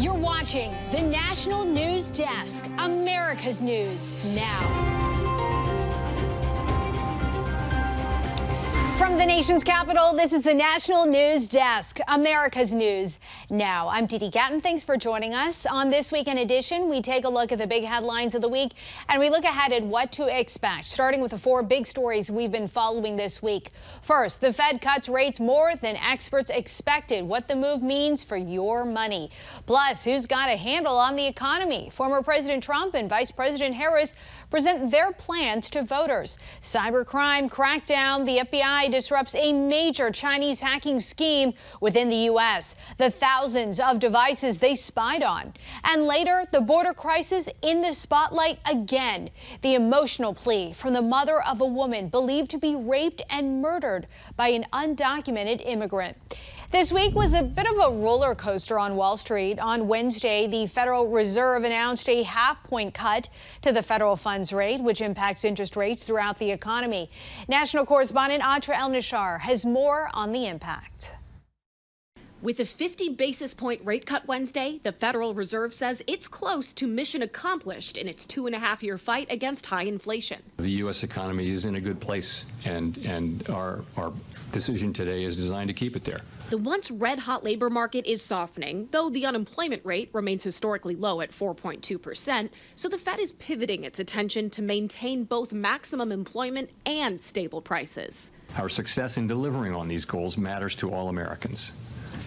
You're watching the National News Desk, America's News Now. From the nation's capital, this is the National News Desk, America's News Now. I'm Dee Dee Gatton. Thanks for joining us. On this weekend edition, we take a look at the big headlines of the week, and we look ahead at what to expect, starting with the four big stories we've been following this week. First, the Fed cuts rates more than experts expected, what the move means for your money. Plus, who's got a handle on the economy? Former President Trump and Vice President Harris present their plans to voters. Cybercrime crackdown, the FBI disrupts a major Chinese hacking scheme within the U.S. The thousands of devices they spied on. And later, the border crisis in the spotlight again. The emotional plea from the mother of a woman believed to be raped and murdered by an undocumented immigrant. This week was a bit of a roller coaster on Wall Street. On Wednesday, the Federal Reserve announced a half-point cut to the federal funds rate, which impacts interest rates throughout the economy. National correspondent Atra El-Nashar has more on the impact. With a 50 basis point rate cut Wednesday, the Federal Reserve says it's close to mission accomplished in its 2.5-year fight against high inflation. The U.S. economy is in a good place, and our decision today is designed to keep it there. The once red-hot labor market is softening, though the unemployment rate remains historically low at 4.2%, so the Fed is pivoting its attention to maintain both maximum employment and stable prices. Our success in delivering on these goals matters to all Americans.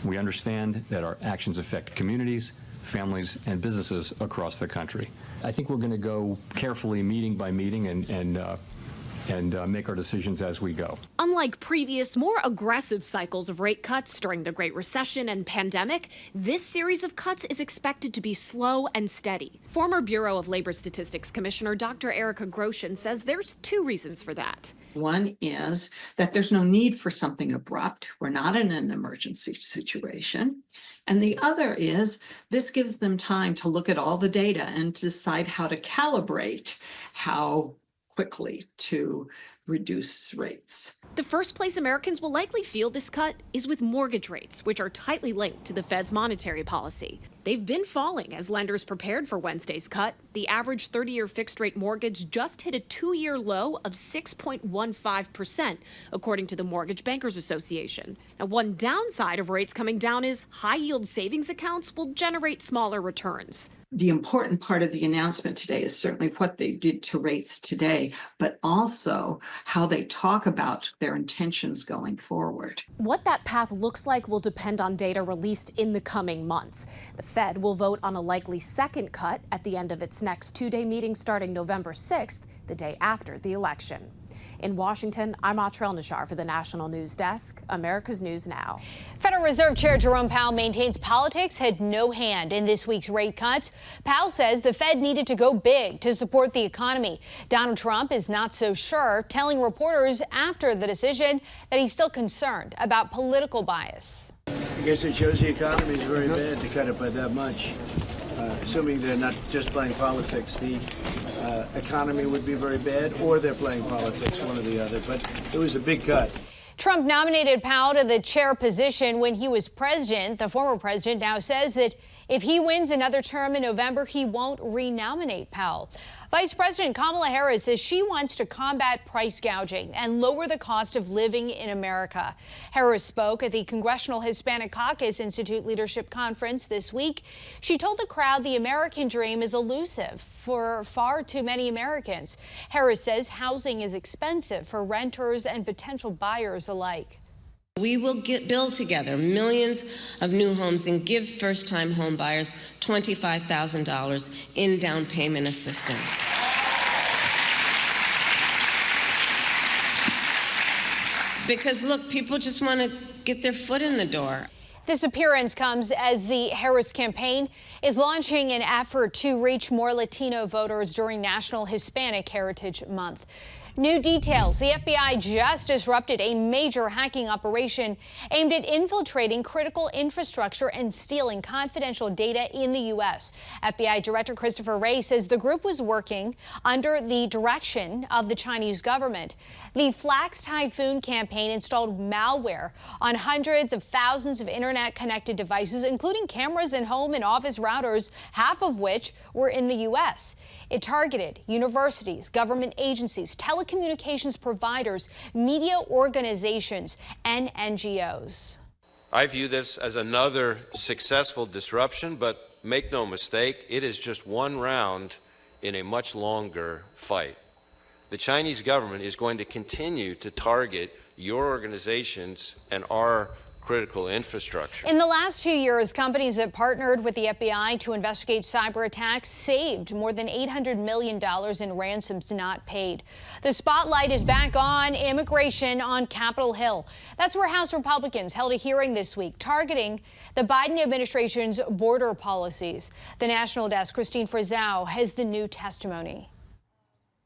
We understand that our actions affect communities, families, and businesses across the country. I think we're going to go carefully meeting by meeting and make our decisions as we go. Unlike previous, more aggressive cycles of rate cuts during the Great Recession and pandemic, this series of cuts is expected to be slow and steady. Former Bureau of Labor Statistics Commissioner Dr. Erica Groshin says there's two reasons for that. One is that there's no need for something abrupt. We're not in an emergency situation. And the other is this gives them time to look at all the data and decide how to calibrate how quickly to reduce rates. The first place Americans will likely feel this cut is with mortgage rates, which are tightly linked to the Fed's monetary policy. They've been falling as lenders prepared for Wednesday's cut. The average 30-year fixed-rate mortgage just hit a 2-year low of 6.15%, according to the Mortgage Bankers Association. Now, one downside of rates coming down is high-yield savings accounts will generate smaller returns. The important part of the announcement today is certainly what they did to rates today, but also how they talk about their intentions going forward. What that path looks like will depend on data released in the coming months. The Fed will vote on a likely second cut at the end of its next two-day meeting starting November 6th, the day after the election. In Washington, I'm Atra El-Nashar for the National News Desk, America's News Now. Federal Reserve Chair Jerome Powell maintains politics had no hand in this week's rate cuts. Powell says the Fed needed to go big to support the economy. Donald Trump is not so sure, telling reporters after the decision that he's still concerned about political bias. I guess it shows the economy is very bad to cut it by that much. Assuming they're not just playing politics, the economy would be very bad, or they're playing politics, one or the other. But it was a big cut. Trump nominated Powell to the chair position when he was president. The former president now says that if he wins another term in November, he won't renominate Powell. Vice President Kamala Harris says she wants to combat price gouging and lower the cost of living in America. Harris spoke at the Congressional Hispanic Caucus Institute Leadership Conference this week. She told the crowd the American dream is elusive for far too many Americans. Harris says housing is expensive for renters and potential buyers alike. We will build together millions of new homes and give first-time home buyers $25,000 in down payment assistance. Because, look, people just want to get their foot in the door. This appearance comes as the Harris campaign is launching an effort to reach more Latino voters during National Hispanic Heritage Month. New details. The FBI just disrupted a major hacking operation aimed at infiltrating critical infrastructure and stealing confidential data in the U.S. FBI Director Christopher Wray says the group was working under the direction of the Chinese government. The Flax Typhoon campaign installed malware on hundreds of thousands of internet-connected devices, including cameras and home and office routers, half of which were in the U.S. It targeted universities, government agencies, telecommunications providers, media organizations, and NGOs. I view this as another successful disruption, but make no mistake, it is just one round in a much longer fight. The Chinese government is going to continue to target your organizations and our critical infrastructure. In the last 2 years, companies that partnered with the FBI to investigate cyber attacks saved more than $800 million in ransoms not paid. The spotlight is back on immigration on Capitol Hill. That's where House Republicans held a hearing this week targeting the Biden administration's border policies. The National Desk, Christine Frizzau, has the new testimony.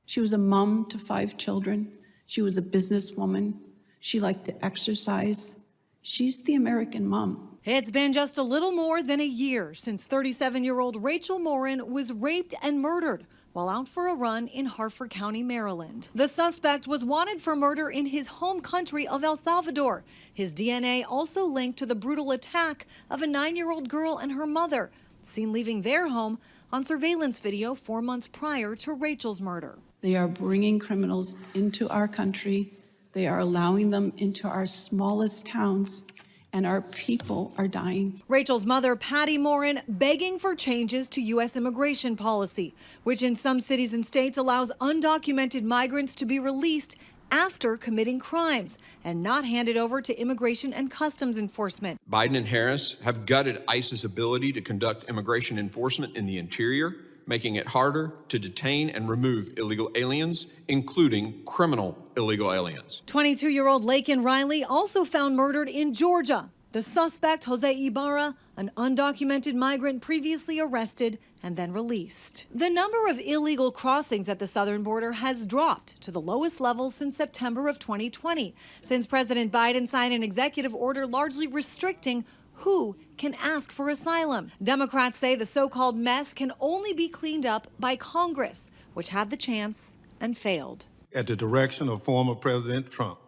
She was a mom to 5 children. She was a businesswoman. She liked to exercise. She's the American mom. It's been just a little more than a year since 37-year-old Rachel Morin was raped and murdered while out for a run in Harford County, Maryland. The suspect was wanted for murder in his home country of El Salvador. His DNA also linked to the brutal attack of a 9-year-old girl and her mother, seen leaving their home on surveillance video 4 months prior to Rachel's murder. They are bringing criminals into our country. They are allowing them into our smallest towns, and our people are dying. Rachel's mother, Patty Morin, begging for changes to U.S. immigration policy, which in some cities and states allows undocumented migrants to be released after committing crimes and not handed over to Immigration and Customs Enforcement. Biden and Harris have gutted ICE's ability to conduct immigration enforcement in the interior, making it harder to detain and remove illegal aliens, including criminal illegal aliens. 22-year-old Laken Riley also found murdered in Georgia. The suspect, Jose Ibarra, an undocumented migrant previously arrested and then released. The number of illegal crossings at the southern border has dropped to the lowest level since September of 2020, since President Biden signed an executive order largely restricting who can ask for asylum. Democrats say the so-called mess can only be cleaned up by Congress, which had the chance and failed. At the direction of former President Trump,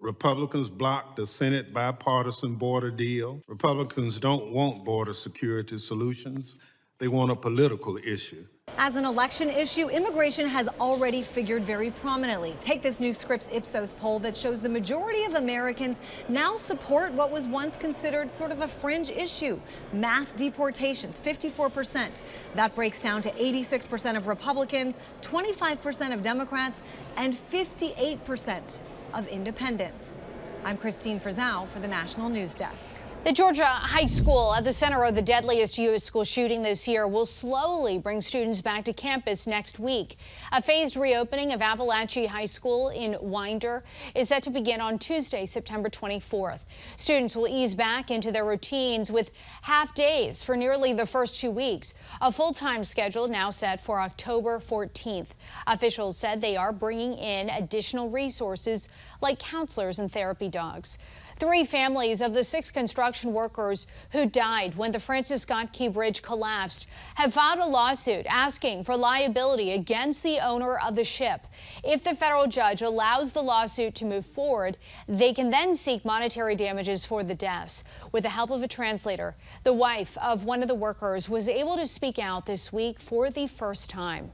Republicans blocked the Senate bipartisan border deal. Republicans don't want border security solutions. They want a political issue. As an election issue, immigration has already figured very prominently. Take this new Scripps Ipsos poll that shows the majority of Americans now support what was once considered sort of a fringe issue, mass deportations, 54%. That breaks down to 86% of Republicans, 25% of Democrats, and 58% of independents. I'm Christine Frizzau for the National News Desk. The Georgia High School, at the center of the deadliest U.S. school shooting this year, will slowly bring students back to campus next week. A phased reopening of Appalachia High School in Winder is set to begin on Tuesday, September 24th. Students will ease back into their routines with half days for nearly the first 2 weeks. A full-time schedule now set for October 14th. Officials said they are bringing in additional resources like counselors and therapy dogs. 3 families of the 6 construction workers who died when the Francis Scott Key Bridge collapsed have filed a lawsuit asking for liability against the owner of the ship. If the federal judge allows the lawsuit to move forward, they can then seek monetary damages for the deaths. With the help of a translator, the wife of one of the workers was able to speak out this week for the first time.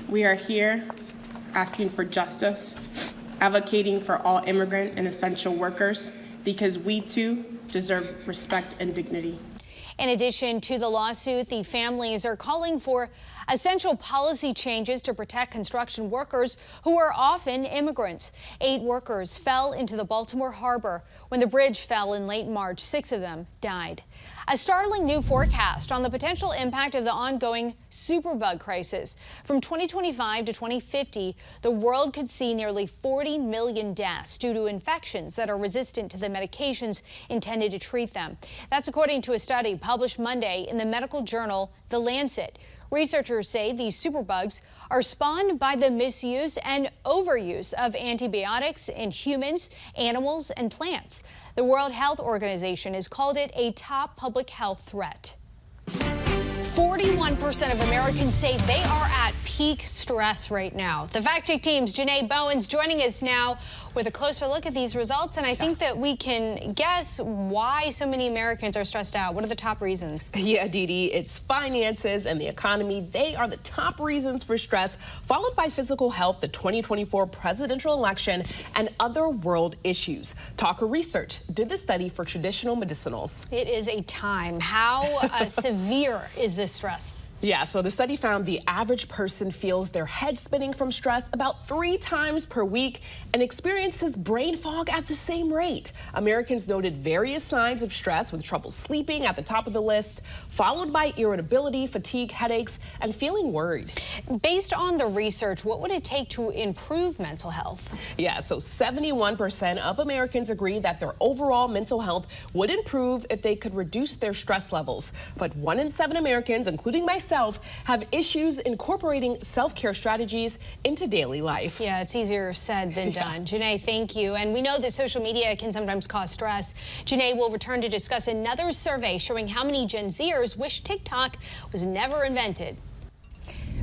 We are here asking for justice, advocating for all immigrant and essential workers, because we too deserve respect and dignity. In addition to the lawsuit, the families are calling for essential policy changes to protect construction workers who are often immigrants. 8 workers fell into the Baltimore harbor when the bridge fell in late March. 6 of them died. A startling new forecast on the potential impact of the ongoing superbug crisis. From 2025 to 2050, the world could see nearly 40 million deaths due to infections that are resistant to the medications intended to treat them. That's according to a study published Monday in the medical journal The Lancet. Researchers say these superbugs are spawned by the misuse and overuse of antibiotics in humans, animals, and plants. The World Health Organization has called it a top public health threat. 41% of Americans say they are at peak stress right now. The Fact Check team's Janae Bowen's joining us now with a closer look at these results, and I think that we can guess why so many Americans are stressed out. What are the top reasons? Yeah, Dee Dee, it's finances and the economy. They are the top reasons for stress, followed by physical health, the 2024 presidential election, and other world issues. Talker Research did the study for traditional medicinals. It is a time. How severe is this stress? Yeah, so the study found the average person feels their head spinning from stress about 3 times per week and experiences brain fog at the same rate. Americans noted various signs of stress, with trouble sleeping at the top of the list, followed by irritability, fatigue, headaches, and feeling worried. Based on the research, what would it take to improve mental health? Yeah, so 71% of Americans agree that their overall mental health would improve if they could reduce their stress levels. But 1 in 7 Americans, including myself, have issues incorporating self-care strategies into daily life. Yeah, it's easier said than done. Janae, thank you. And we know that social media can sometimes cause stress. Janae will return to discuss another survey showing how many Gen Zers wish TikTok was never invented.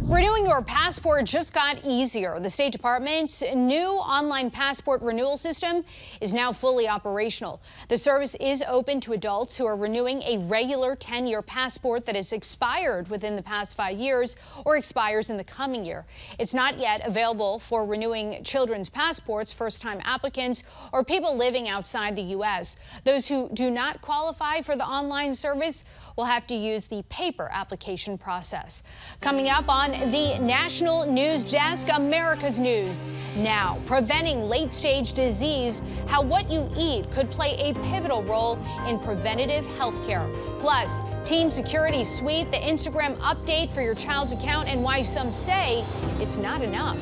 Renewing your passport just got easier. The State Department's new online passport renewal system is now fully operational. The service is open to adults who are renewing a regular 10-year passport that has expired within the past 5 years or expires in the coming year. It's not yet available for renewing children's passports, first-time applicants, or people living outside the U.S. Those who do not qualify for the online service will have to use the paper application process. Coming up on the National News Desk, America's News Now. Preventing late-stage disease, how what you eat could play a pivotal role in preventative health care. Plus, teen security sweep, the Instagram update for your child's account, and why some say it's not enough.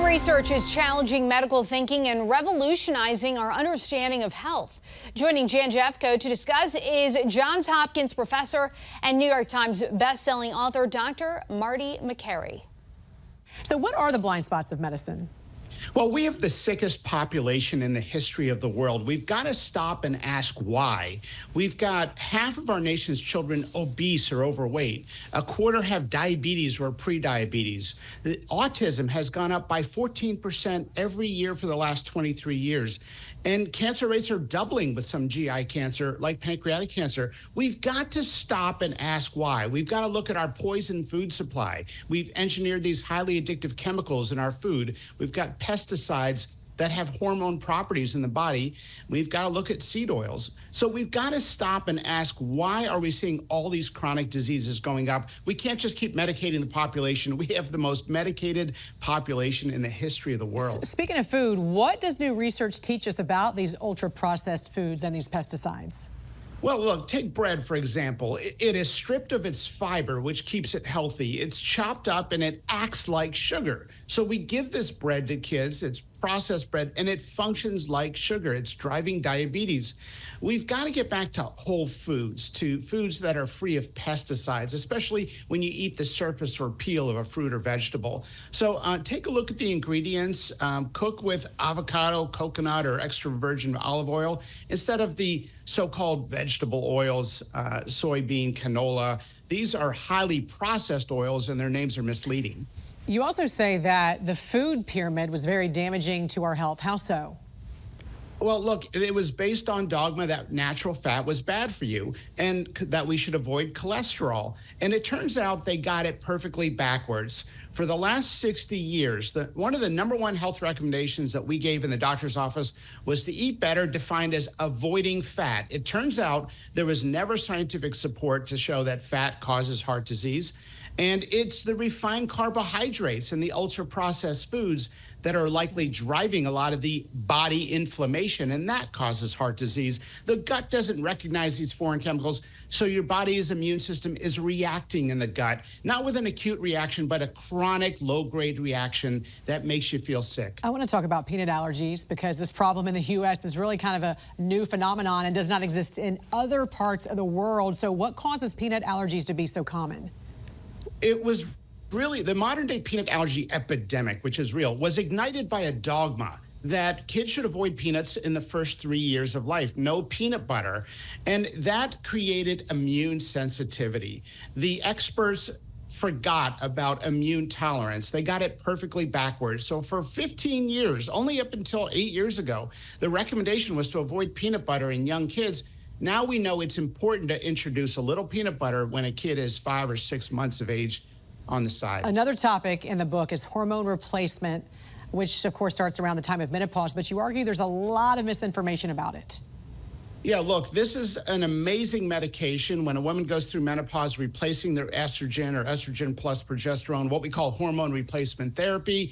Research is challenging medical thinking and revolutionizing our understanding of health. Joining Jan Jeffco to discuss is Johns Hopkins professor and New York Times bestselling author Dr. Marty Makary. So what are the blind spots of medicine? Well, we have the sickest population in the history of the world. We've got to stop and ask why. We've got half of our nation's children obese or overweight. A quarter have diabetes or prediabetes. Autism has gone up by 14% every year for the last 23 years. And cancer rates are doubling with some GI cancer, like pancreatic cancer. We've got to stop and ask why. We've got to look at our poison food supply. We've engineered these highly addictive chemicals in our food. We've got pesticides that have hormone properties in the body. We've got to look at seed oils. So we've got to stop and ask, why are we seeing all these chronic diseases going up? We can't just keep medicating the population. We have the most medicated population in the history of the world. Speaking of food, what does new research teach us about these ultra-processed foods and these pesticides? Well, look, take bread, for example. It is stripped of its fiber, which keeps it healthy. It's chopped up and it acts like sugar. So we give this bread to kids. It's processed bread, and it functions like sugar. It's driving diabetes. We've got to get back to whole foods, to foods that are free of pesticides, especially when you eat the surface or peel of a fruit or vegetable. So take a look at the ingredients. Cook with avocado, coconut, or extra virgin olive oil instead of the so-called vegetable oils, soybean, canola. These are highly processed oils, and their names are misleading. You also say that the food pyramid was very damaging to our health. How so? Well, look, it was based on dogma that natural fat was bad for you and that we should avoid cholesterol. And it turns out they got it perfectly backwards. For the last 60 years, one of the #1 health recommendations that we gave in the doctor's office was to eat better, defined as avoiding fat. It turns out there was never scientific support to show that fat causes heart disease. And it's the refined carbohydrates and the ultra-processed foods that are likely driving a lot of the body inflammation, and that causes heart disease. The gut doesn't recognize these foreign chemicals, so your body's immune system is reacting in the gut, not with an acute reaction, but a chronic low-grade reaction that makes you feel sick. I want to talk about peanut allergies because this problem in the U.S. is really kind of a new phenomenon and does not exist in other parts of the world. So what causes peanut allergies to be so common? It was really the modern day peanut allergy epidemic, which is real, was ignited by a dogma that kids should avoid peanuts in the first 3 years of life, no peanut butter. And that created immune sensitivity. The experts forgot about immune tolerance. They got it perfectly backwards. So for 15 years, only up until 8 years ago, the recommendation was to avoid peanut butter in young kids. Now we know it's important to introduce a little peanut butter when a kid is 5 or 6 months of age on the side. Another topic in the book is hormone replacement, which of course starts around the time of menopause, but you argue there's a lot of misinformation about it. Yeah, look, this is an amazing medication when a woman goes through menopause, replacing their estrogen or estrogen plus progesterone. What we call hormone replacement therapy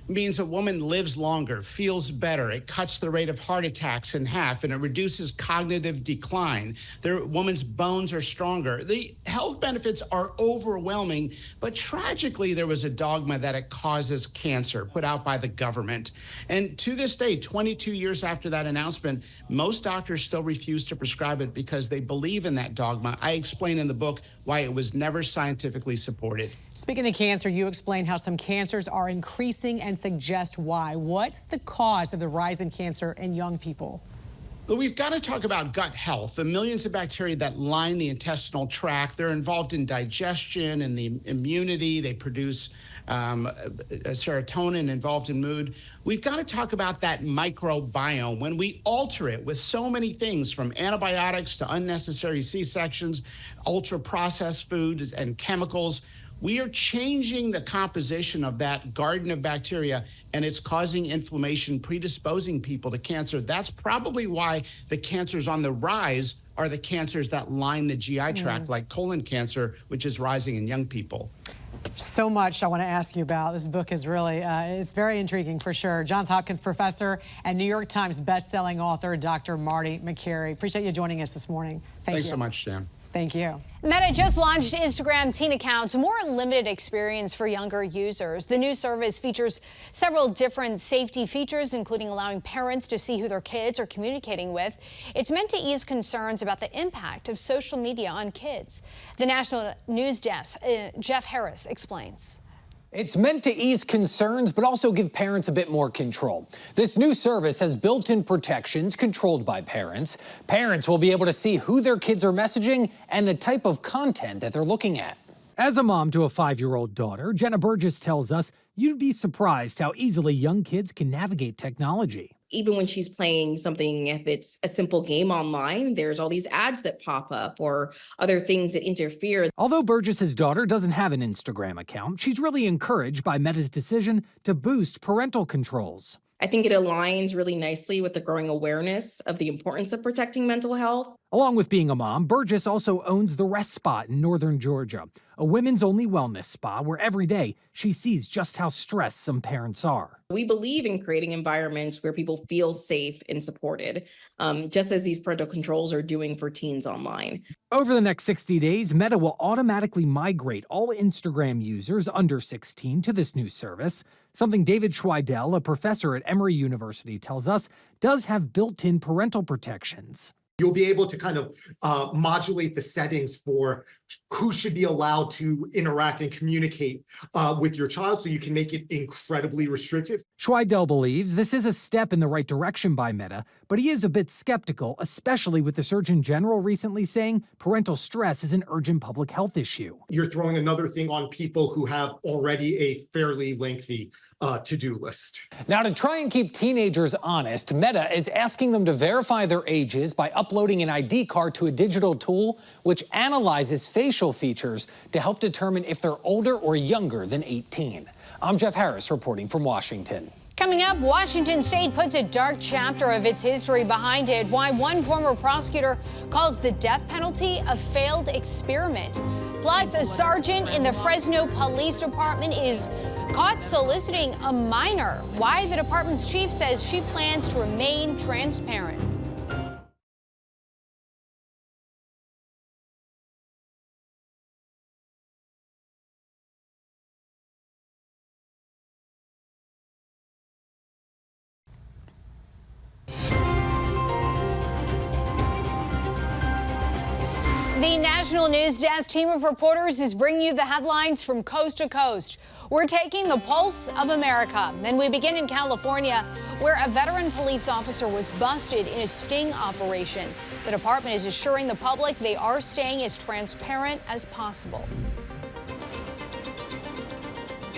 means a woman lives longer, feels better. It cuts the rate of heart attacks in half, and it reduces cognitive decline. The woman's bones are stronger. The health benefits are overwhelming, but tragically, there was a dogma that it causes cancer put out by the government. And to this day, 22 years after that announcement, most doctors still refuse to prescribe it because they believe in that dogma. I explain in the book why it was never scientifically supported. Speaking of cancer, you explain how some cancers are increasing and suggest why. What's the cause of the rise in cancer in young people? Well, we've got to talk about gut health. The millions of bacteria that line the intestinal tract, they're involved in digestion and the immunity. They produce serotonin involved in mood. We've got to talk about that microbiome. When we alter it with so many things, from antibiotics to unnecessary C-sections, ultra-processed foods and chemicals, we are changing the composition of that garden of bacteria, and it's causing inflammation, predisposing people to cancer. That's probably why the cancers on the rise are the cancers that line the GI tract, like colon cancer, which is rising in young people. So much I want to ask you about. This book is really, it's very intriguing for sure. Johns Hopkins professor and New York Times best-selling author, Dr. Marty Makary. Appreciate you joining us this morning. Thanks so much, Jan. Thank you. Meta just launched Instagram teen accounts, a more limited experience for younger users. The new service features several different safety features, including allowing parents to see who their kids are communicating with. It's meant to ease concerns about the impact of social media on kids. The National News Desk, Jeff Harris explains. It's meant to ease concerns, but also give parents a bit more control. This new service has built-in protections controlled by parents. Parents will be able to see who their kids are messaging and the type of content that they're looking at. As a mom to a 5-year-old daughter, Jenna Burgess tells us you'd be surprised how easily young kids can navigate technology. Even when she's playing something, if it's a simple game online, there's all these ads that pop up or other things that interfere. Although Burgess's daughter doesn't have an Instagram account, she's really encouraged by Meta's decision to boost parental controls. I think it aligns really nicely with the growing awareness of the importance of protecting mental health. Along with being a mom, Burgess also owns the Rest Spot in northern Georgia, a women's-only wellness spa where every day she sees just how stressed some parents are. We believe in creating environments where people feel safe and supported, just as these parental controls are doing for teens online. Over the next 60 days, Meta will automatically migrate all Instagram users under 16 to this new service, something David Schweidel, a professor at Emory University, tells us does have built-in parental protections. You'll be able to kind of modulate the settings for who should be allowed to interact and communicate with your child, so you can make it incredibly restrictive. Schweidel believes this is a step in the right direction by Meta, but he is a bit skeptical, especially with the Surgeon General recently saying parental stress is an urgent public health issue. You're throwing another thing on people who have already a fairly lengthy to-do list. Now, to try and keep teenagers honest, Meta is asking them to verify their ages by uploading an ID card to a digital tool which analyzes facial features to help determine if they're older or younger than 18. I'm Jeff Harris reporting from Washington. Coming up, Washington State puts a dark chapter of its history behind it. Why one former prosecutor calls the death penalty a failed experiment. Plus, a sergeant in the Fresno Police Department is caught soliciting a minor. Why the department's chief says she plans to remain transparent. The National News Desk team of reporters is bringing you the headlines from coast to coast. We're taking the pulse of America. And we begin in California, where a veteran police officer was busted in a sting operation. The department is assuring the public they are staying as transparent as possible.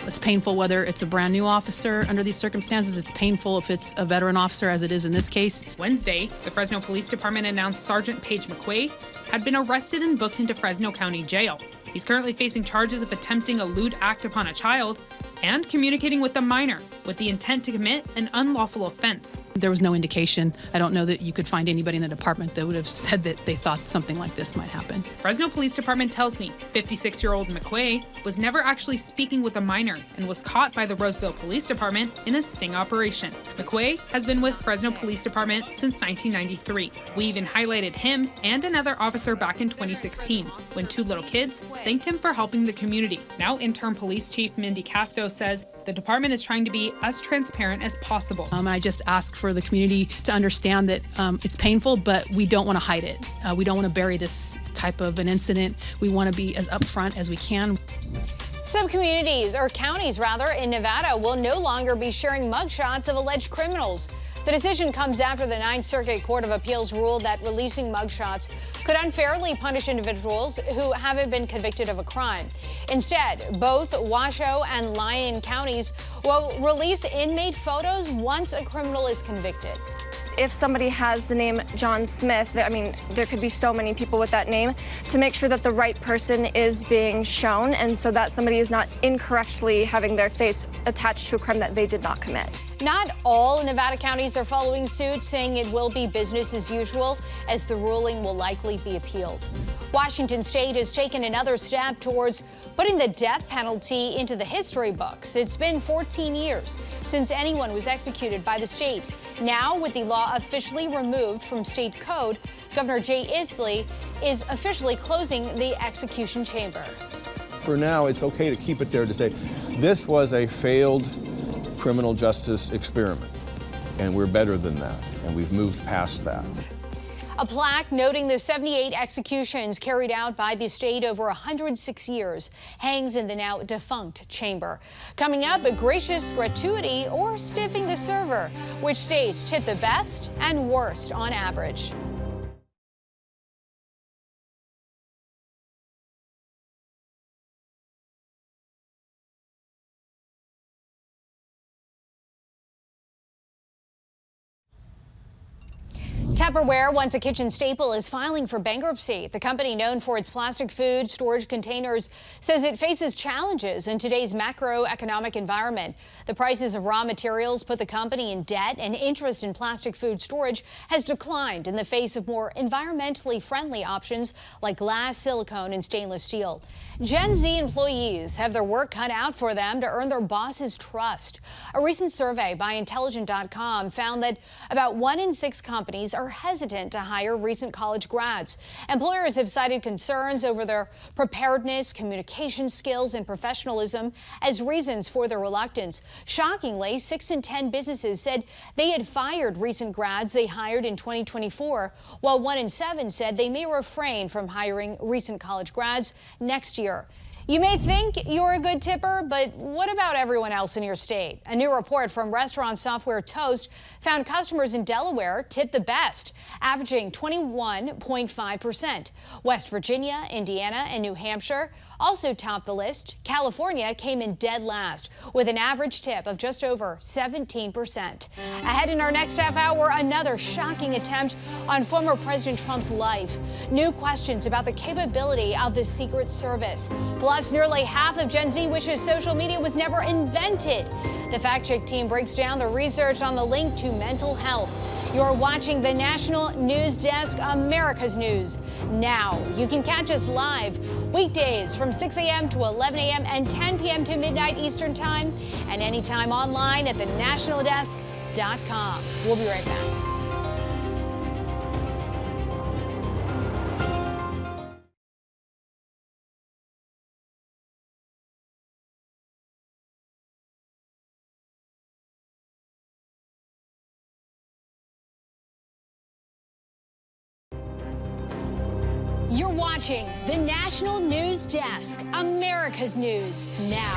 It's painful whether it's a brand new officer under these circumstances. It's painful if it's a veteran officer, as it is in this case. Wednesday, the Fresno Police Department announced Sergeant Paige McQuay had been arrested and booked into Fresno County Jail. He's currently facing charges of attempting a lewd act upon a child and communicating with a minor with the intent to commit an unlawful offense. There was no indication. I don't know that you could find anybody in the department that would have said that they thought something like this might happen. Fresno Police Department tells me 56-year-old McQuay was never actually speaking with a minor and was caught by the Roseville Police Department in a sting operation. McQuay has been with Fresno Police Department since 1993. We even highlighted him and another officer back in 2016 when two little kids thanked him for helping the community. Now interim police chief Mindy Casto says the department is trying to be as transparent as possible. I just ask for the community to understand that it's painful, but we don't want to hide it. We don't want to bury this type of an incident. We want to be as upfront as we can. Some communities, or counties rather, in Nevada will no longer be sharing mugshots of alleged criminals. The decision comes after the Ninth Circuit Court of Appeals ruled that releasing mugshots could unfairly punish individuals who haven't been convicted of a crime. Instead, both Washoe and Lyon counties will release inmate photos once a criminal is convicted. If somebody has the name John Smith, I mean, there could be so many people with that name, to make sure that the right person is being shown and so that somebody is not incorrectly having their face attached to a crime that they did not commit. Not all Nevada counties are following suit, saying it will be business as usual, as the ruling will likely be appealed. Washington State has taken another step towards putting the death penalty into the history books. It's been 14 years since anyone was executed by the state. Now, with the law officially removed from state code, Governor Jay Inslee is officially closing the execution chamber. For now, it's okay to keep it there to say this was a failed criminal justice experiment, and we're better than that, and we've moved past that. A plaque noting the 78 executions carried out by the state over 106 years hangs in the now defunct chamber. Coming up, a gracious gratuity or stiffing the server, which states tip the best and worst on average. Tupperware, once a kitchen staple, is filing for bankruptcy. The company, known for its plastic food storage containers, says it faces challenges in today's macroeconomic environment. The prices of raw materials put the company in debt, and interest in plastic food storage has declined in the face of more environmentally friendly options like glass, silicone, and stainless steel. Gen Z employees have their work cut out for them to earn their boss's trust. A recent survey by Intelligent.com found that about 1 in 6 companies are hesitant to hire recent college grads. Employers have cited concerns over their preparedness, communication skills, and professionalism as reasons for their reluctance. Shockingly, 6 in 10 businesses said they had fired recent grads they hired in 2024, while 1 in 7 said they may refrain from hiring recent college grads next year. You may think you're a good tipper, but what about everyone else in your state? A new report from restaurant software Toast found customers in Delaware tipped the best, averaging 21.5%. West Virginia, Indiana, and New Hampshire also topped the list. California came in dead last with an average tip of just over 17%. Ahead in our next half hour, another shocking attempt on former President Trump's life. New questions about the capability of the Secret Service. Plus, nearly half of Gen Z wishes social media was never invented. The Fact Check team breaks down the research on the link to mental health. You're watching the National News Desk, America's News Now. You can catch us live weekdays from 6 a.m. to 11 a.m. and 10 p.m. to midnight Eastern Time, and anytime online at thenationaldesk.com. We'll be right back. You're watching the National News Desk, America's News Now.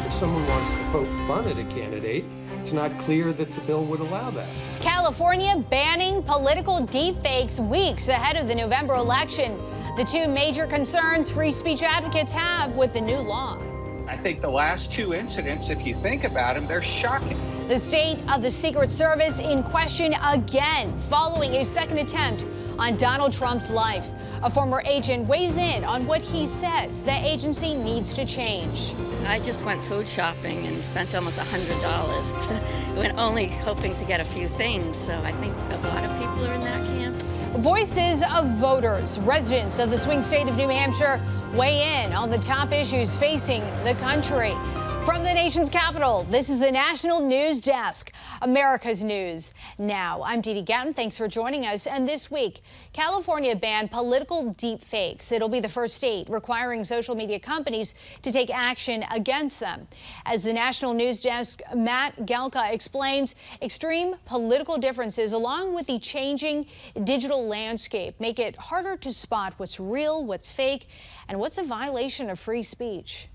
If someone wants to poke fun at a candidate, it's not clear that the bill would allow that. California banning political deepfakes weeks ahead of the November election. The two major concerns free speech advocates have with the new law. I think the last two incidents, if you think about them, they're shocking. The state of the Secret Service in question again, following a second attempt on Donald Trump's life. A former agent weighs in on what he says the agency needs to change. I just went food shopping and spent almost $100. Went only hoping to get a few things, so I think a lot of people are in that camp. Voices of voters, residents of the swing state of New Hampshire, weigh in on the top issues facing the country. From the nation's capital, this is the National News Desk, America's News Now. I'm Dee Gatton. Thanks for joining us. And this week, California banned political deepfakes. It'll be the first state requiring social media companies to take action against them. As the National News Desk, Matt Galka explains, extreme political differences along with the changing digital landscape make it harder to spot what's real, what's fake, and what's a violation of free speech.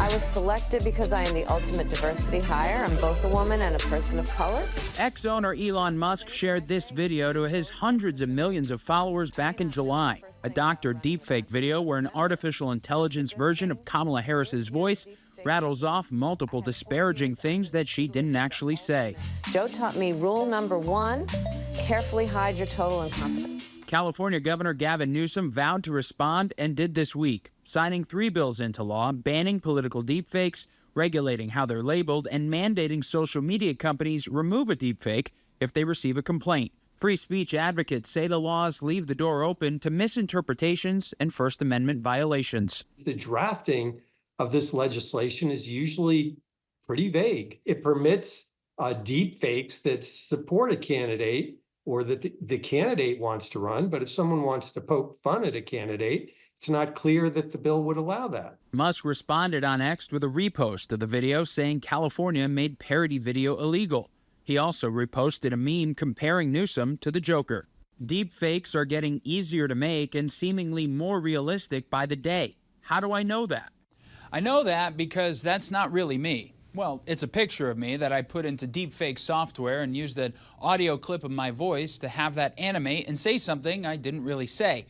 I was selected because I am the ultimate diversity hire. I'm both a woman and a person of color. Ex-owner Elon Musk shared this video to his hundreds of millions of followers back in July. A doctored deepfake video where an artificial intelligence version of Kamala Harris's voice rattles off multiple disparaging things that she didn't actually say. Joe taught me rule number one, carefully hide your total incompetence. California Governor Gavin Newsom vowed to respond and did this week, signing 3 bills into law banning political deepfakes, regulating how they're labeled, and mandating social media companies remove a deepfake if they receive a complaint. Free speech advocates say the laws leave the door open to misinterpretations and First Amendment violations. The drafting of this legislation is usually pretty vague. It permits deepfakes that support a candidate or that the candidate wants to run, but if someone wants to poke fun at a candidate, it's not clear that the bill would allow that. Musk responded on X with a repost of the video saying California made parody video illegal. He also reposted a meme comparing Newsom to the Joker. Deepfakes are getting easier to make and seemingly more realistic by the day. How do I know that? I know that because that's not really me. Well, it's a picture of me that I put into deepfake software and used an audio clip of my voice to have that animate and say something I didn't really say.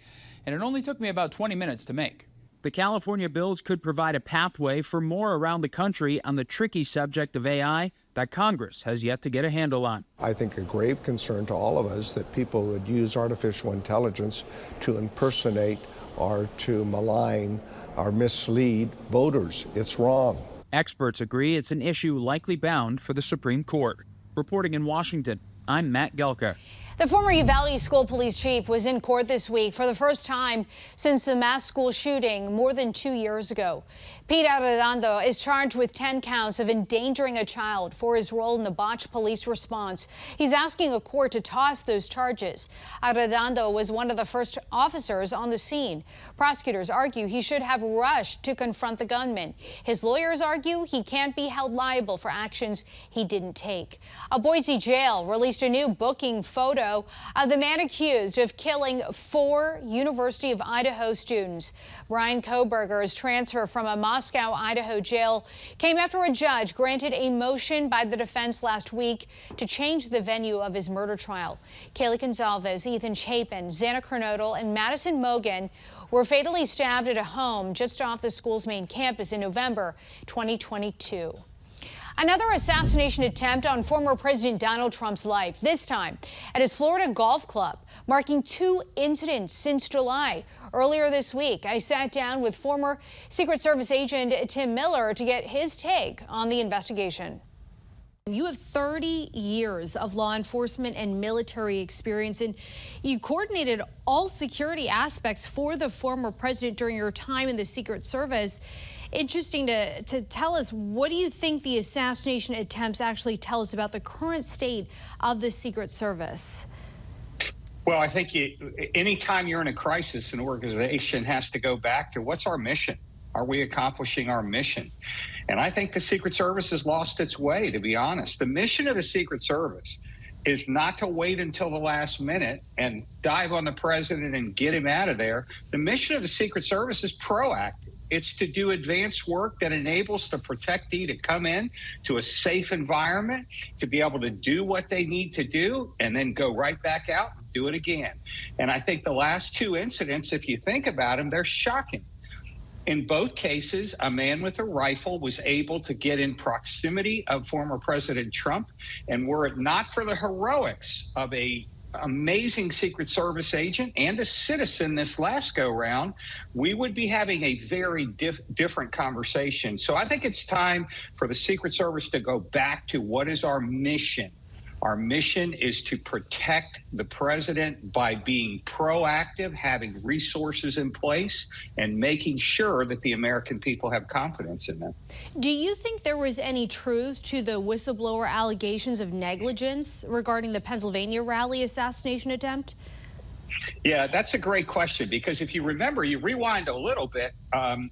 And it only took me about 20 minutes to make. The California bills could provide a pathway for more around the country on the tricky subject of AI that Congress has yet to get a handle on. I think a grave concern to all of us that people would use artificial intelligence to impersonate or to malign or mislead voters. It's wrong. Experts agree it's an issue likely bound for the Supreme Court. Reporting in Washington, I'm Matt Gelka. The former Uvalde school police chief was in court this week for the first time since the mass school shooting more than 2 years ago. Pete Arredondo is charged with 10 counts of endangering a child for his role in the botched police response. He's asking a court to toss those charges. Arredondo was one of the first officers on the scene. Prosecutors argue he should have rushed to confront the gunman. His lawyers argue he can't be held liable for actions he didn't take. A Boise jail released a new booking photo of the man accused of killing 4 University of Idaho students. Brian Koberger's transfer from a Moscow, Idaho jail came after a judge granted a motion by the defense last week to change the venue of his murder trial. Kaylee Gonzalez, Ethan Chapin, Xana Kernodle, and Madison Mogan were fatally stabbed at a home just off the school's main campus in November 2022. Another assassination attempt on former President Donald Trump's life, this time at his Florida golf club, marking 2 incidents since July. Earlier this week, I sat down with former Secret Service agent Tim Miller to get his take on the investigation. You have 30 years of law enforcement and military experience, and you coordinated all security aspects for the former president during your time in the Secret Service. Interesting to tell us, what do you think the assassination attempts actually tell us about the current state of the Secret Service? Well, I think anytime you're in a crisis, an organization has to go back to what's our mission? Are we accomplishing our mission? And I think the Secret Service has lost its way, to be honest. The mission of the Secret Service is not to wait until the last minute and dive on the president and get him out of there. The mission of the Secret Service is proactive. It's to do advanced work that enables the protectee to come in to a safe environment, to be able to do what they need to do, and then go right back out and do it again. And I think the last 2 incidents, if you think about them, they're shocking. In both cases, a man with a rifle was able to get in proximity of former President Trump. And were it not for the heroics of an amazing Secret Service agent and a citizen this last go round, we would be having a very different conversation. So I think it's time for the Secret Service to go back to what is our mission. Our mission is to protect the president by being proactive, having resources in place, and making sure that the American people have confidence in them. Do you think there was any truth to the whistleblower allegations of negligence regarding the Pennsylvania rally assassination attempt? Yeah, that's a great question, because if you remember, you rewind a little bit,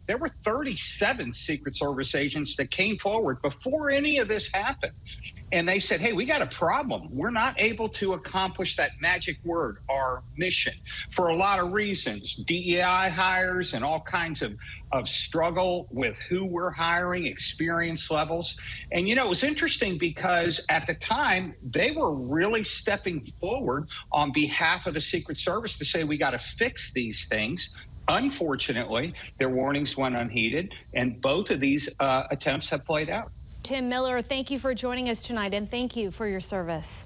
there were 37 Secret Service agents that came forward before any of this happened. And they said, hey, we got a problem. We're not able to accomplish that magic word, our mission, for a lot of reasons. DEI hires and all kinds of struggle with who we're hiring, experience levels. And, you know, it was interesting because at the time, they were really stepping forward on behalf of the Secret Service to say we got to fix these things. Unfortunately, their warnings went unheeded, and both of these attempts have played out. Tim Miller, thank you for joining us tonight, and thank you for your service.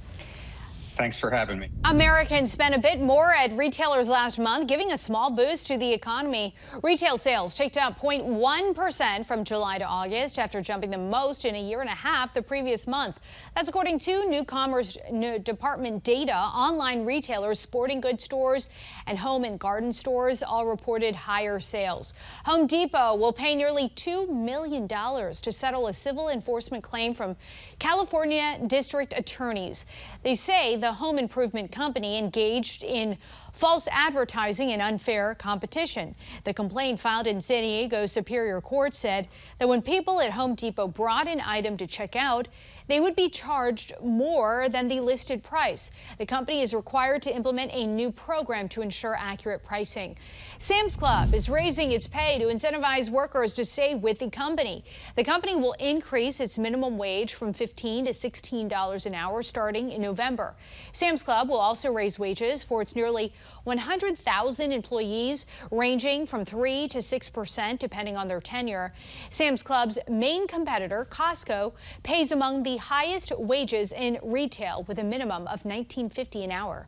Thanks for having me. Americans spent a bit more at retailers last month, giving a small boost to the economy. Retail sales ticked up 0.1% from July to August after jumping the most in a year and a half the previous month. That's according to new Commerce Department data. Online retailers, sporting goods stores, and home and garden stores all reported higher sales. Home Depot will pay nearly $2 million to settle a civil enforcement claim from California district attorneys. They say the home improvement company engaged in false advertising and unfair competition. The complaint filed in San Diego Superior Court said that when people at Home Depot brought an item to check out, they would be charged more than the listed price. The company is required to implement a new program to ensure accurate pricing. Sam's Club is raising its pay to incentivize workers to stay with the company. The company will increase its minimum wage from $15 to $16 an hour starting in November. Sam's Club will also raise wages for its nearly 100,000 employees, ranging from 3% to 6% depending on their tenure. Sam's Club's main competitor, Costco, pays among the highest wages in retail with a minimum of $19.50 an hour.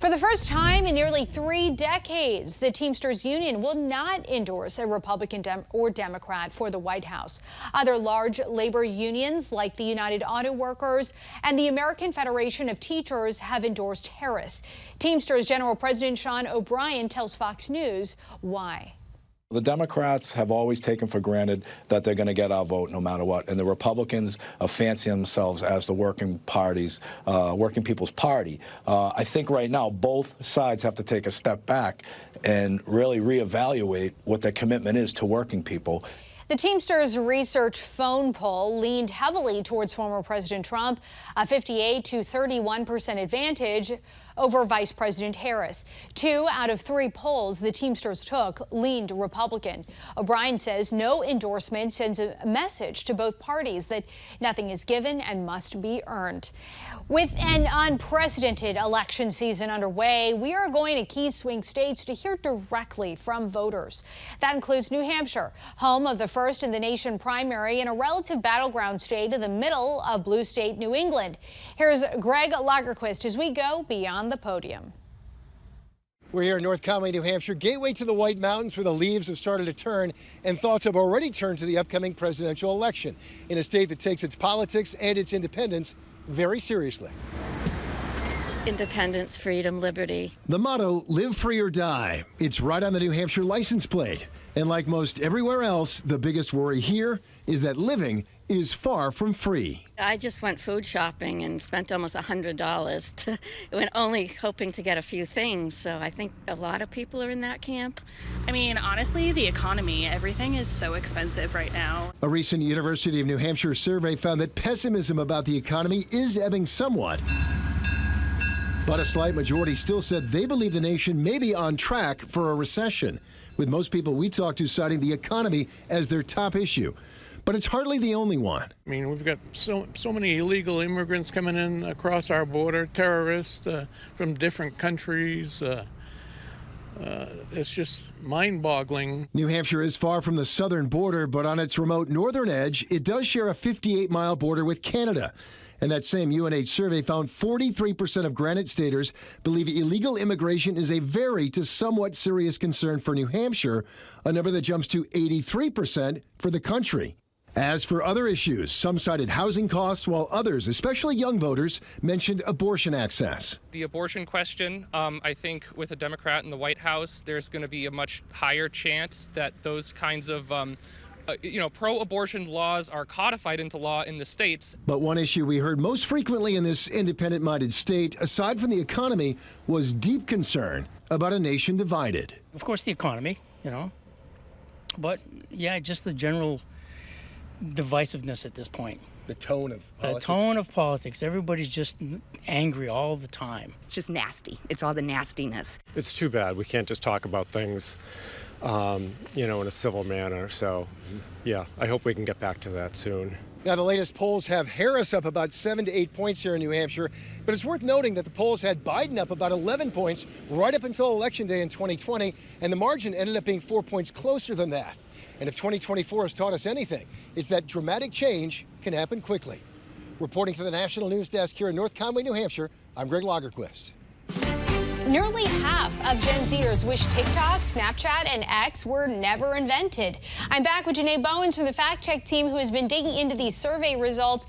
For the first time in nearly 3 decades, the Teamsters Union will not endorse a Republican or Democrat for the White House. Other large labor unions like the United Auto Workers and the American Federation of Teachers have endorsed Harris. Teamsters General President Sean O'Brien tells Fox News why. The Democrats have always taken for granted that they're going to get our vote no matter what, and the Republicans fancy themselves as the working people's party. I think right now both sides have to take a step back and really reevaluate what their commitment is to working people. The Teamsters Research phone poll leaned heavily towards former President Trump, a 58 to 31% advantage over Vice President Harris. 2 out of 3 polls the Teamsters took leaned Republican. O'Brien says no endorsement sends a message to both parties that nothing is given and must be earned. With an unprecedented election season underway, we are going to key swing states to hear directly from voters. That includes New Hampshire, home of the first in the nation primary in a relative battleground state in the middle of blue state New England. Here's Greg Lagerquist as we go beyond the podium. We're here in North Conway, New Hampshire, gateway to the White Mountains, where the leaves have started to turn and thoughts have already turned to the upcoming presidential election in a state that takes its politics and its independence very seriously. Independence, freedom, liberty. The motto, live free or die. It's right on the New Hampshire license plate. And like most everywhere else, the biggest worry here is that living is far from free. I just went food shopping and spent almost $100 when only hoping to get a few things. So I think a lot of people are in that camp. I mean, honestly, the economy, everything is so expensive right now. A recent University of New Hampshire survey found that pessimism about the economy is ebbing somewhat. But a slight majority still said they believe the nation may be on track for a recession, with most people we talked to citing the economy as their top issue. But it's hardly the only one. I mean, we've got so many illegal immigrants coming in across our border, terrorists from different countries. It's just mind-boggling. New Hampshire is far from the southern border, but on its remote northern edge, it does share a 58-mile border with Canada. And that same UNH survey found 43% of Granite Staters believe illegal immigration is a very to somewhat serious concern for New Hampshire, a number that jumps to 83% for the country. As for other issues, some cited housing costs, while others, especially young voters, mentioned abortion access. The abortion question, I think with a Democrat in the White House, there's going to be a much higher chance that those kinds of pro-abortion laws are codified into law in the states. But one issue we heard most frequently in this independent-minded state, aside from the economy, was deep concern about a nation divided. Of course, the economy, but yeah, just the general divisiveness at this point. The tone of politics. The tone of politics. Everybody's just angry all the time. It's just nasty. It's all the nastiness. It's too bad. We can't just talk about things in a civil manner. So, yeah, I hope we can get back to that soon. Now, the latest polls have Harris up about 7 to 8 points here in New Hampshire, but it's worth noting that the polls had Biden up about 11 points right up until Election Day in 2020, and the margin ended up being 4 points closer than that. And if 2024 has taught us anything, it's that dramatic change can happen quickly. Reporting for the National News Desk here in North Conway, New Hampshire, I'm Greg Lagerquist. Nearly half of Gen Zers wish TikTok, Snapchat, and X were never invented. I'm back with Janae Bowens from the Fact Check team, who has been digging into these survey results.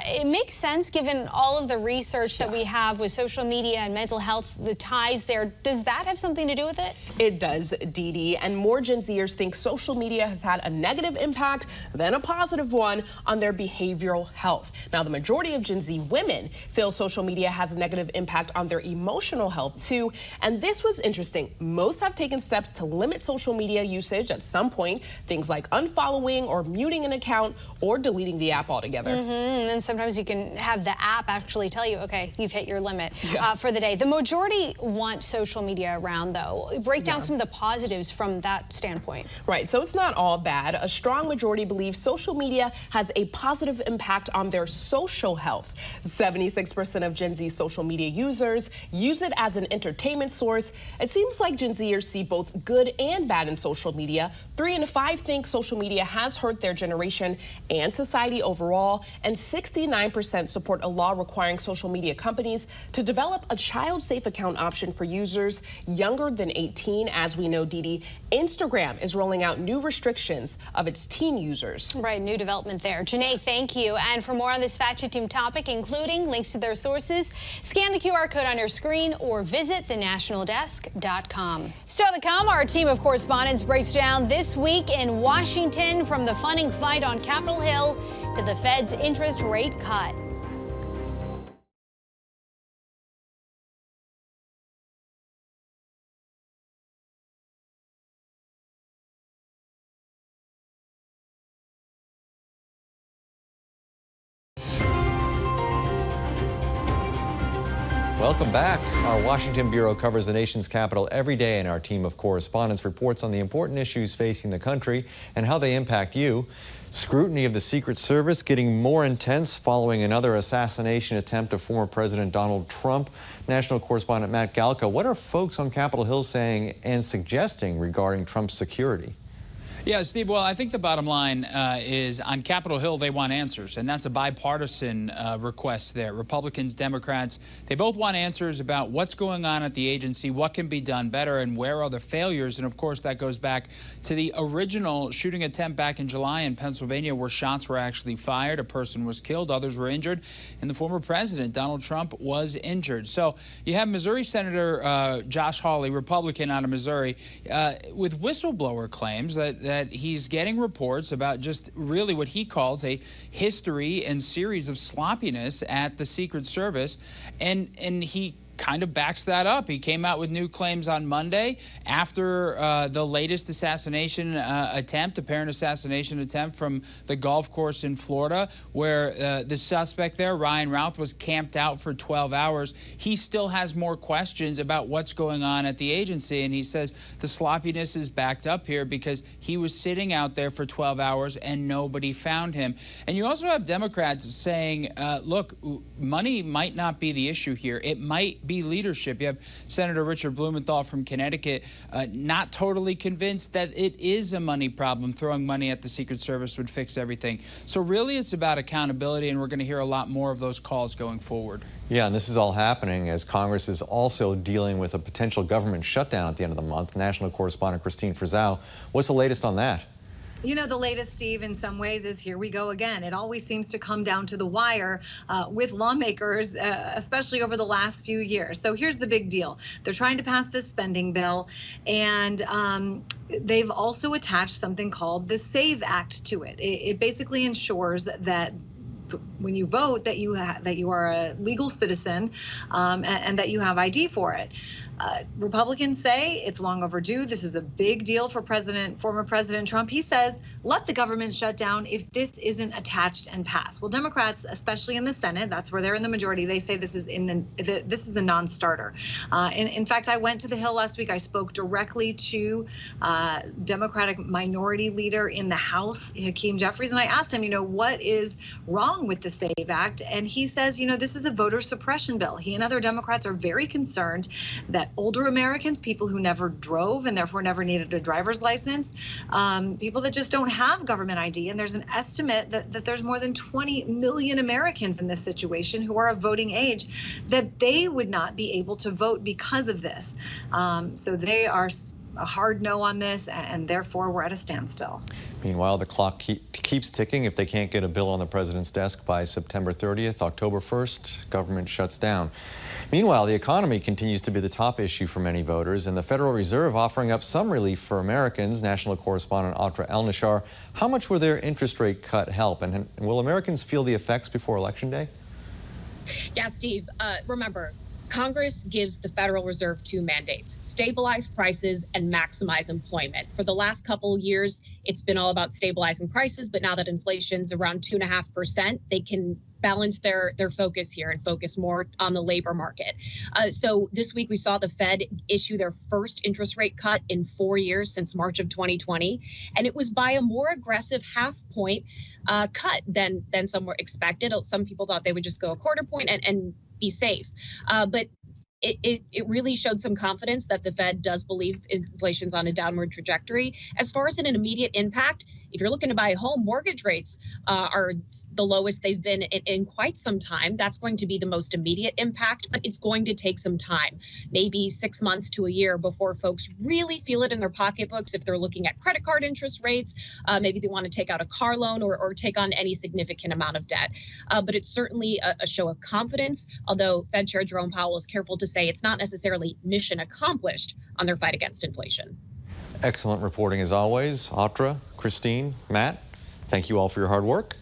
It makes sense given all of the research that we have with social media and mental health, the ties there. Does that have something to do with it? It does, Dee Dee. And more Gen Zers think social media has had a negative impact than a positive one on their behavioral health. Now, the majority of Gen Z women feel social media has a negative impact on their emotional health, too. And this was interesting. Most have taken steps to limit social media usage at some point, things like unfollowing or muting an account or deleting the app altogether. And then sometimes you can have the app actually tell you, okay, you've hit your limit for the day. The majority want social media around, though. Break down some of the positives from that standpoint. Right, so it's not all bad. A strong majority believes social media has a positive impact on their social health. 76% of Gen Z social media users use it as an entertainment source. It seems like Gen Zers see both good and bad in social media. 3 in 5 think social media has hurt their generation and society overall, and 69% support a law requiring social media companies to develop a child-safe account option for users younger than 18. As we know, Dee Dee, Instagram is rolling out new restrictions of its teen users. Right, new development there. Janae, thank you. And for more on this Fact Check Team topic, including links to their sources, scan the QR code on your screen or visit thenationaldesk.com. Still to come, our team of correspondents breaks down this week in Washington, from the funding fight on Capitol Hill to the Fed's interest rate cut. Welcome back. Our Washington Bureau covers the nation's capital every day, and our team of correspondents reports on the important issues facing the country and how they impact you. Scrutiny of the Secret Service getting more intense following another assassination attempt of former President Donald Trump. National correspondent Matt Galka, what are folks on Capitol Hill saying and suggesting regarding Trump's security? Yeah, Steve, well, I think the bottom line is on Capitol Hill, they want answers, and that's a bipartisan request there. Republicans, Democrats, they both want answers about what's going on at the agency, what can be done better, and where are the failures. And, of course, that goes back to the original shooting attempt back in July in Pennsylvania where shots were actually fired. A person was killed, others were injured, and the former president, Donald Trump, was injured. So you have Missouri Senator Josh Hawley, Republican out of Missouri, with whistleblower claims that he's getting reports about just really what he calls a history and series of sloppiness at the Secret Service, and he kind of backs that up. He came out with new claims on Monday after the latest assassination attempt, apparent assassination attempt from the golf course in Florida, where the suspect there, Ryan Routh, was camped out for 12 hours. He still has more questions about what's going on at the agency, and he says the sloppiness is backed up here because he was sitting out there for 12 hours and nobody found him. And you also have Democrats saying, look, money might not be the issue here. It might be leadership. You have Senator Richard Blumenthal from Connecticut not totally convinced that it is a money problem. Throwing money at the Secret Service would fix everything. So really it's about accountability, and we're going to hear a lot more of those calls going forward. Yeah, and this is all happening as Congress is also dealing with a potential government shutdown at the end of the month. National correspondent Christine Frizzell, what's the latest on that? You know, the latest, Steve, in some ways is here we go again. It always seems to come down to the wire with lawmakers, especially over the last few years. So here's the big deal. They're trying to pass this spending bill, and they've also attached something called the SAVE Act to it. It basically ensures that when you vote that you are a legal citizen and that you have ID for it. Republicans say it's long overdue. This is a big deal for former President Trump. He says, let the government shut down if this isn't attached and passed. Well, Democrats, especially in the Senate, that's where they're in the majority, they say this is this is a non-starter. In fact, I went to the Hill last week. I spoke directly to Democratic Minority Leader in the House, Hakeem Jeffries, and I asked him, what is wrong with the SAVE Act? And he says, this is a voter suppression bill. He and other Democrats are very concerned that older Americans, people who never drove and therefore never needed a driver's license, people that just don't have government ID. And there's an estimate that there's more than 20 million Americans in this situation who are of voting age, that they would not be able to vote because of this. So they are a hard no on this, and therefore we're at a standstill. Meanwhile, the clock keeps ticking. If they can't get a bill on the president's desk by September 30th, October 1st, government shuts down. Meanwhile, the economy continues to be the top issue for many voters, and the Federal Reserve offering up some relief for Americans. National correspondent Atra El-Nashar, how much will their interest rate cut help, and will Americans feel the effects before Election Day? Yeah, Steve, remember, Congress gives the Federal Reserve two mandates: stabilize prices and maximize employment. For the last couple of years, it's been all about stabilizing prices, but now that inflation's around 2.5%, they can balance their focus here and focus more on the labor market. So this week we saw the Fed issue their first interest rate cut in 4 years since March of 2020, and it was by a more aggressive half-point cut than some were expected. Some people thought they would just go a quarter point and be safe, but it really showed some confidence that the Fed does believe inflation's on a downward trajectory. As far as an immediate impact, if you're looking to buy a home, mortgage rates are the lowest they've been in quite some time. That's going to be the most immediate impact, but it's going to take some time, maybe 6 months to a year before folks really feel it in their pocketbooks. If they're looking at credit card interest rates, maybe they want to take out a car loan or take on any significant amount of debt. But it's certainly a show of confidence, although Fed Chair Jerome Powell is careful to say it's not necessarily mission accomplished on their fight against inflation. Excellent reporting as always. Atra, Christine, Matt, thank you all for your hard work.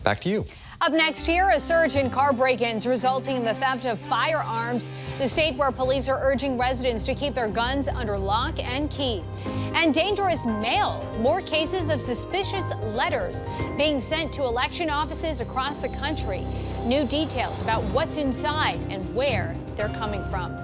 Back to you. Up next here, a surge in car break-ins resulting in the theft of firearms. The state where police are urging residents to keep their guns under lock and key. And dangerous mail. More cases of suspicious letters being sent to election offices across the country. New details about what's inside and where they're coming from.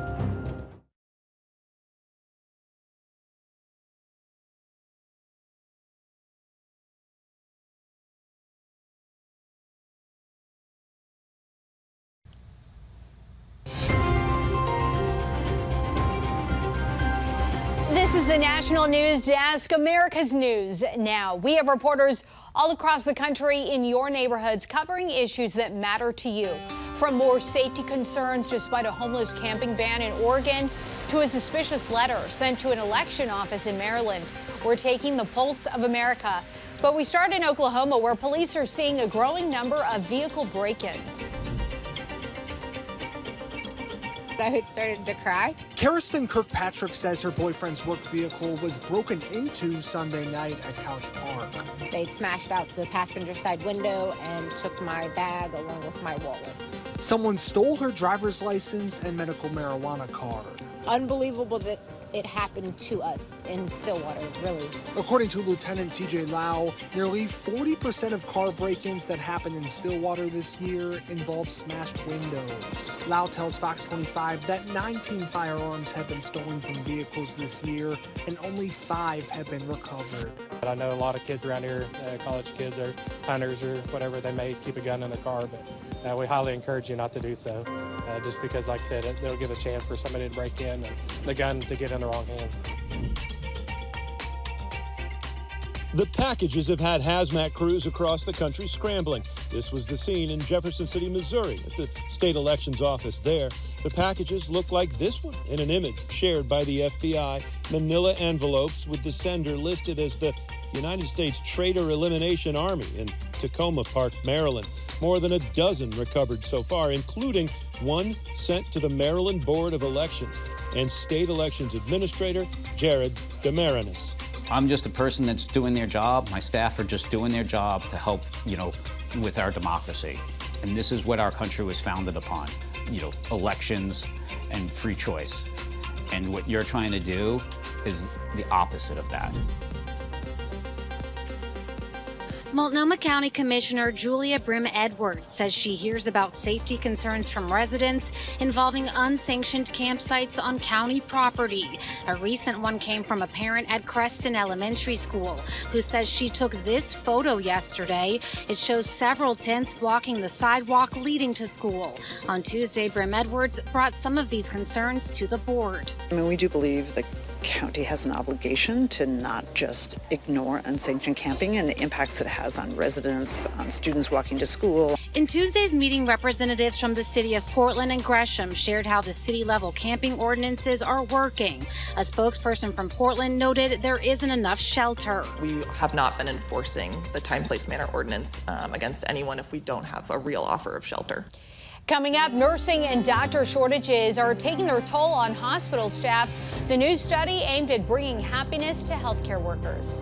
This is the National News Desk, America's News Now. We have reporters all across the country in your neighborhoods covering issues that matter to you. From more safety concerns despite a homeless camping ban in Oregon to a suspicious letter sent to an election office in Maryland. We're taking the pulse of America. But we start in Oklahoma, where police are seeing a growing number of vehicle break-ins. I started to cry. Karisten Kirkpatrick says her boyfriend's work vehicle was broken into Sunday night at Couch Park. They smashed out the passenger side window and took my bag along with my wallet. Someone stole her driver's license and medical marijuana card. Unbelievable that it happened to us in Stillwater, really. According to Lieutenant TJ Lau, nearly 40% of car break-ins that happened in Stillwater this year involved smashed windows. Lau tells Fox 25 that 19 firearms have been stolen from vehicles this year, and only 5 have been recovered. I know a lot of kids around here, college kids or hunters or whatever, they may keep a gun in their car, but we highly encourage you not to do so, just because, like I said, they'll give a chance for somebody to break in and the gun to get in the wrong hands. The packages have had hazmat crews across the country scrambling. This was the scene in Jefferson City, Missouri, at the state elections office there. The packages look like this one in an image shared by the FBI. Manila envelopes with the sender listed as the United States Traitor Elimination Army in Tacoma Park, Maryland. More than a dozen recovered so far, including one sent to the Maryland Board of Elections and State Elections Administrator Jared Demarinis. I'm just a person that's doing their job. My staff are just doing their job to help, with our democracy. And this is what our country was founded upon, elections and free choice. And what you're trying to do is the opposite of that. Multnomah County Commissioner Julia Brim Edwards says she hears about safety concerns from residents involving unsanctioned campsites on county property. A recent one came from a parent at Creston Elementary School who says she took this photo yesterday. It shows several tents blocking the sidewalk leading to school. On Tuesday, Brim Edwards brought some of these concerns to the board. We do believe the county has an obligation to not just ignore unsanctioned camping and the impacts it has on residents, on students walking to school. In Tuesday's meeting, representatives from the city of Portland and Gresham shared how the city-level camping ordinances are working. A spokesperson from Portland noted there isn't enough shelter. We have not been enforcing the time, place, manner ordinance against anyone if we don't have a real offer of shelter. Coming up, nursing and doctor shortages are taking their toll on hospital staff. The new study aimed at bringing happiness to healthcare workers.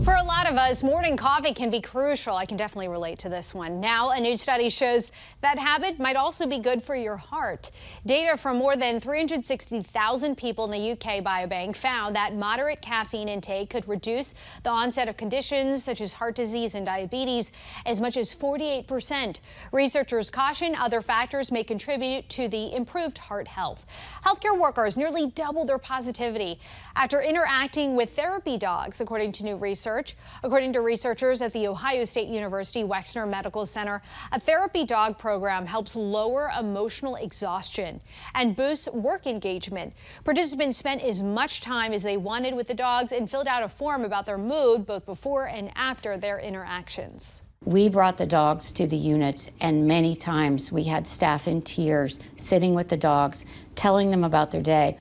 For a lot of us, morning coffee can be crucial. I can definitely relate to this one. Now, a new study shows that habit might also be good for your heart. Data from more than 360,000 people in the UK Biobank found that moderate caffeine intake could reduce the onset of conditions such as heart disease and diabetes as much as 48%. Researchers caution other factors may contribute to the improved heart health. Healthcare workers nearly doubled their positivity after interacting with therapy dogs, according to new research. According to researchers at The Ohio State University Wexner Medical Center, a therapy dog program helps lower emotional exhaustion and boosts work engagement. Participants spent as much time as they wanted with the dogs and filled out a form about their mood both before and after their interactions. We brought the dogs to the units, and many times we had staff in tears sitting with the dogs, telling them about their day.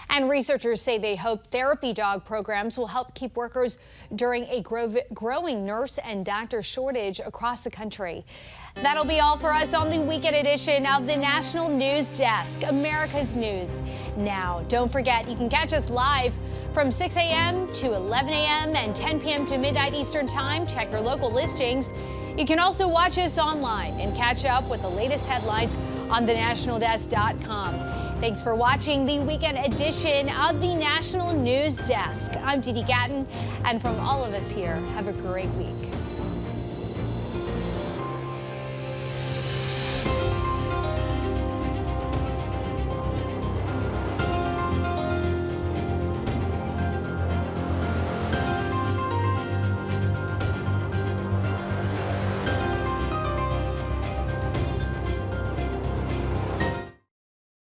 And researchers say they hope therapy dog programs will help keep workers during a growing nurse and doctor shortage across the country. That'll be all for us on the weekend edition of the National News Desk, America's News Now. Don't forget, you can catch us live from 6 a.m. to 11 a.m. and 10 p.m. to midnight Eastern Time. Check your local listings. You can also watch us online and catch up with the latest headlines on thenationaldesk.com. Thanks for watching the weekend edition of the National News Desk. I'm Didi Gatton, and from all of us here, have a great week.